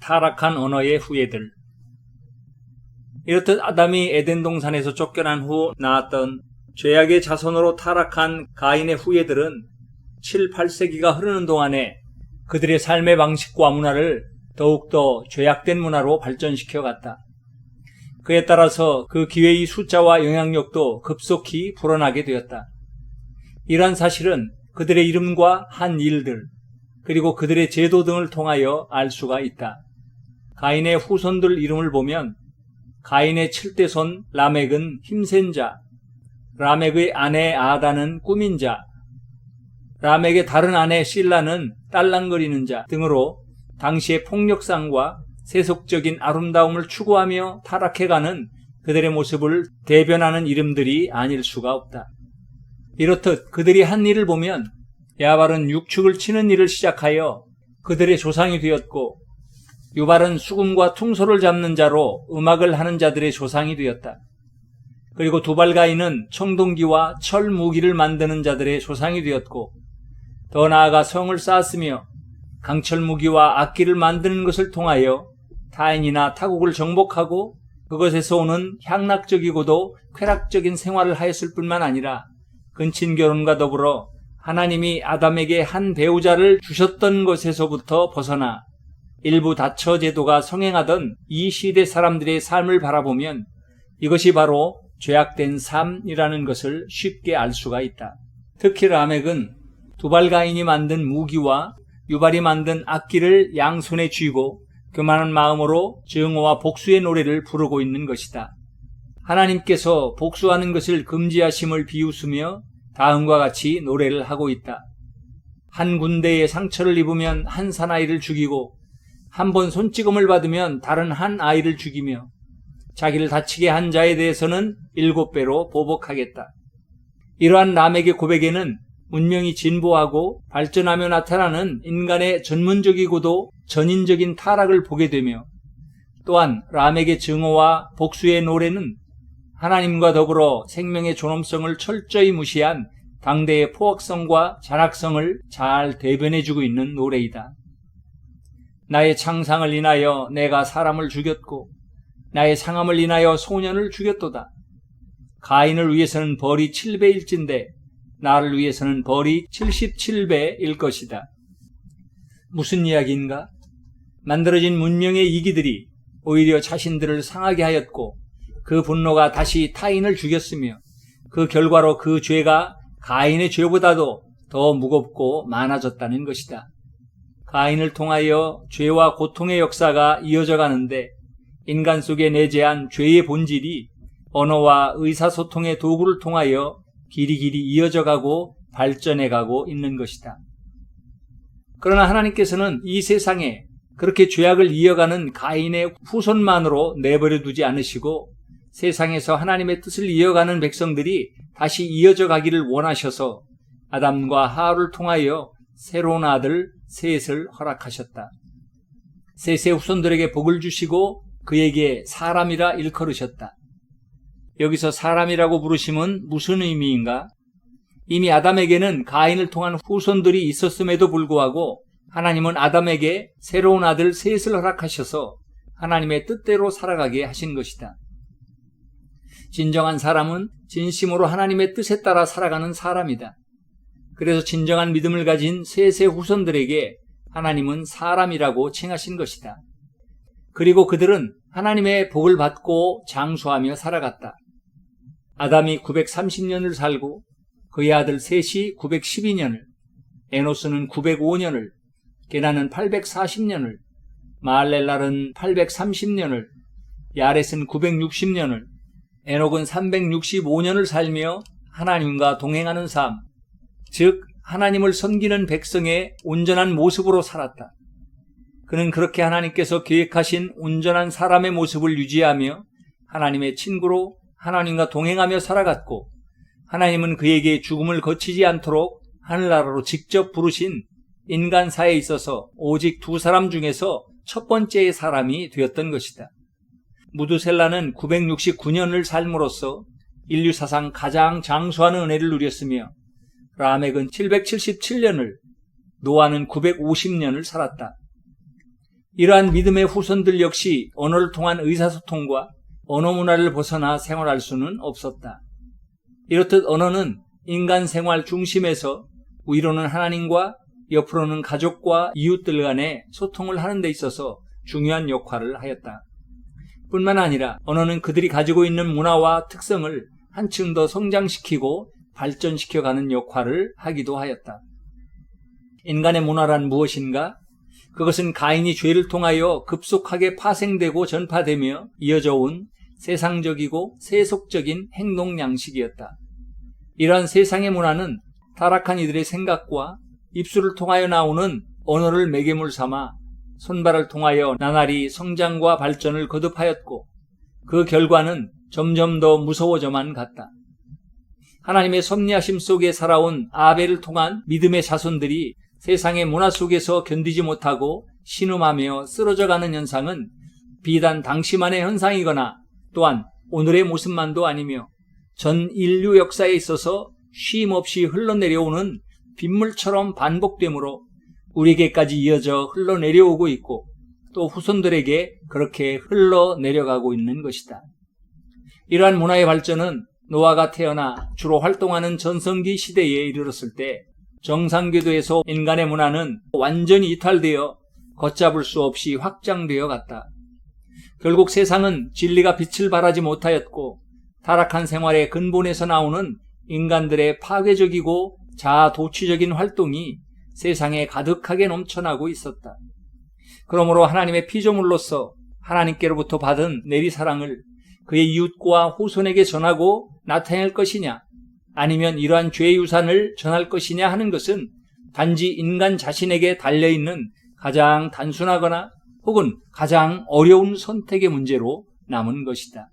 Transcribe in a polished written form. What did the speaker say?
타락한 언어의 후예들. 이렇듯 아담이 에덴 동산에서 쫓겨난 후 낳았던 죄악의 자손으로 타락한 가인의 후예들은 7, 8세기가 흐르는 동안에 그들의 삶의 방식과 문화를 더욱더 죄악된 문화로 발전시켜 갔다. 그에 따라서 그 기회의 숫자와 영향력도 급속히 불어나게 되었다. 이러한 사실은 그들의 이름과 한 일들, 그리고 그들의 제도 등을 통하여 알 수가 있다. 가인의 후손들 이름을 보면 가인의 7대손 라멕은 힘센 자, 라멕의 아내 아다는 꾸민 자, 라멕의 다른 아내 실라는 딸랑거리는 자 등으로 당시의 폭력성과 세속적인 아름다움을 추구하며 타락해가는 그들의 모습을 대변하는 이름들이 아닐 수가 없다. 이렇듯 그들이 한 일을 보면 야발은 육축을 치는 일을 시작하여 그들의 조상이 되었고, 유발은 수금과 퉁소를 잡는 자로 음악을 하는 자들의 조상이 되었다. 그리고 두발가인은 청동기와 철 무기를 만드는 자들의 조상이 되었고, 더 나아가 성을 쌓았으며 강철 무기와 악기를 만드는 것을 통하여 타인이나 타국을 정복하고 그것에서 오는 향락적이고도 쾌락적인 생활을 하였을 뿐만 아니라 근친 결혼과 더불어 하나님이 아담에게 한 배우자를 주셨던 것에서부터 벗어나 일부 다처 제도가 성행하던 이 시대 사람들의 삶을 바라보면 이것이 바로 죄악된 삶이라는 것을 쉽게 알 수가 있다. 특히 라멕은 두발가인이 만든 무기와 유발이 만든 악기를 양손에 쥐고 교만한 마음으로 증오와 복수의 노래를 부르고 있는 것이다. 하나님께서 복수하는 것을 금지하심을 비웃으며 다음과 같이 노래를 하고 있다. 한 군데에 상처를 입으면 한 사나이를 죽이고 한 번 손찌검을 받으면 다른 한 아이를 죽이며 자기를 다치게 한 자에 대해서는 7배로 보복하겠다. 이러한 라멕의 고백에는 문명이 진보하고 발전하며 나타나는 인간의 전문적이고도 전인적인 타락을 보게 되며, 또한 라멕의 증오와 복수의 노래는 하나님과 더불어 생명의 존엄성을 철저히 무시한 당대의 포악성과 잔악성을 잘 대변해주고 있는 노래이다. 나의 창상을 인하여 내가 사람을 죽였고 나의 상함을 인하여 소년을 죽였도다. 가인을 위해서는 벌이 7배일진데 나를 위해서는 벌이 77배일 것이다. 무슨 이야기인가? 만들어진 문명의 이기들이 오히려 자신들을 상하게 하였고 그 분노가 다시 타인을 죽였으며 그 결과로 그 죄가 가인의 죄보다도 더 무겁고 많아졌다는 것이다. 가인을 통하여 죄와 고통의 역사가 이어져 가는데 인간 속에 내재한 죄의 본질이 언어와 의사소통의 도구를 통하여 길이길이 이어져 가고 발전해 가고 있는 것이다. 그러나 하나님께서는 이 세상에 그렇게 죄악을 이어가는 가인의 후손만으로 내버려 두지 않으시고 세상에서 하나님의 뜻을 이어가는 백성들이 다시 이어져 가기를 원하셔서 아담과 하와를 통하여 새로운 아들 셋을 허락하셨다. 셋의 후손들에게 복을 주시고 그에게 사람이라 일컬으셨다. 여기서 사람이라고 부르심은 무슨 의미인가? 이미 아담에게는 가인을 통한 후손들이 있었음에도 불구하고 하나님은 아담에게 새로운 아들 셋을 허락하셔서 하나님의 뜻대로 살아가게 하신 것이다. 진정한 사람은 진심으로 하나님의 뜻에 따라 살아가는 사람이다. 그래서 진정한 믿음을 가진 셋의 후손들에게 하나님은 사람이라고 칭하신 것이다. 그리고 그들은 하나님의 복을 받고 장수하며 살아갔다. 아담이 930년을 살고 그의 아들 셋이 912년을, 에노스는 905년을, 게나는 840년을, 마할렐랄은 830년을, 야렛은 960년을, 에녹은 365년을 살며 하나님과 동행하는 삶, 즉 하나님을 섬기는 백성의 온전한 모습으로 살았다. 그는 그렇게 하나님께서 계획하신 온전한 사람의 모습을 유지하며 하나님의 친구로 하나님과 동행하며 살아갔고, 하나님은 그에게 죽음을 거치지 않도록 하늘나라로 직접 부르신 인간사에 있어서 오직 2사람 중에서 첫 번째의 사람이 되었던 것이다. 무두셀라는 969년을 삶으로써 인류 사상 가장 장수하는 은혜를 누렸으며, 라멕은 777년을, 노아는 950년을 살았다. 이러한 믿음의 후손들 역시 언어를 통한 의사소통과 언어 문화를 벗어나 생활할 수는 없었다. 이렇듯 언어는 인간 생활 중심에서 위로는 하나님과 옆으로는 가족과 이웃들 간의 소통을 하는 데 있어서 중요한 역할을 하였다. 뿐만 아니라 언어는 그들이 가지고 있는 문화와 특성을 한층 더 성장시키고 발전시켜가는 역할을 하기도 하였다. 인간의 문화란 무엇인가? 그것은 가인이 죄를 통하여 급속하게 파생되고 전파되며 이어져 온 세상적이고 세속적인 행동 양식이었다. 이러한 세상의 문화는 타락한 이들의 생각과 입술을 통하여 나오는 언어를 매개물 삼아 손발을 통하여 나날이 성장과 발전을 거듭하였고 그 결과는 점점 더 무서워져만 갔다. 하나님의 섭리하심 속에 살아온 아벨을 통한 믿음의 자손들이 세상의 문화 속에서 견디지 못하고 신음하며 쓰러져가는 현상은 비단 당시만의 현상이거나 또한 오늘의 모습만도 아니며 전 인류 역사에 있어서 쉼없이 흘러내려오는 빗물처럼 반복되므로 우리에게까지 이어져 흘러내려오고 있고 또 후손들에게 그렇게 흘러내려가고 있는 것이다. 이러한 문화의 발전은 노아가 태어나 주로 활동하는 전성기 시대에 이르렀을 때 정상궤도에서 인간의 문화는 완전히 이탈되어 걷잡을 수 없이 확장되어 갔다. 결국 세상은 진리가 빛을 발하지 못하였고 타락한 생활의 근본에서 나오는 인간들의 파괴적이고 자아도취적인 활동이 세상에 가득하게 넘쳐나고 있었다. 그러므로 하나님의 피조물로서 하나님께로부터 받은 내리사랑을 그의 이웃과 후손에게 전하고 나타낼 것이냐 아니면 이러한 죄의 유산을 전할 것이냐 하는 것은 단지 인간 자신에게 달려있는 가장 단순하거나 혹은 가장 어려운 선택의 문제로 남은 것이다.